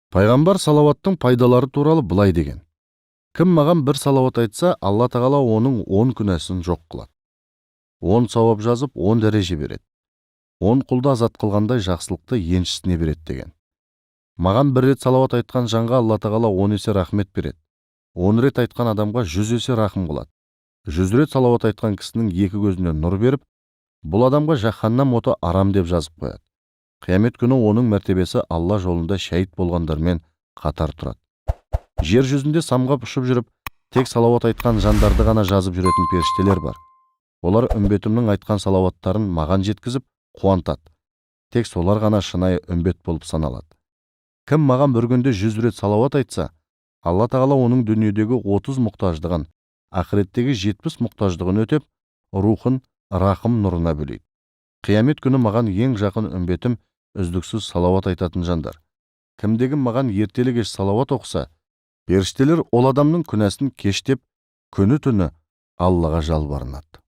Пайғамбар салауаттың пайдалары туралы былай деген: кім маған бір салауат айтса, Алла тағала оның 10 күнәсін жоқ қылады. 10 сауап жазып, 10 дәреже береді. 10 құлды азат қылғандай жақсылықты еншісіне береді деген. Маған бір рет салауат айтқан жанға Алла тағала 10 есе рахмет береді. 10 рет айтқан адамға 100 есе рахым қылады. 100 рет салауат айтқан кісінің екі көзіне нұр беріп, бұл адамға жаһаннам оты арам деп жазып қояды. Қиямет күні оның мәртебесі Алла жолында шәйіт болғандармен қатар тұрады. Жер жүзінде самғап ұшып жүріп, тек салауат айтқан жандарды ғана жазып жүретін періштелер бар. Олар үмбетімнің айтқан салауаттарын маған жеткізіп, қуантады. Тек солар ғана шынайы үмбет болып саналады. Кім маған бір күнде 100 рет салауат айтса, Алла тағала оның дүниедегі 30 мұқтаждығын, ақыреттегі 70 мұқтаждығын өтеп, рухын рахым нұрына бөлейді. Қиямет күні маған ең жақын үмбетім үздіксіз салауат айтатын жандар. Кімдегі маған ертелі кеш салауат оқыса, періштелер ол адамның күнәсін кештеп, күні түні Аллаға жалбарынады.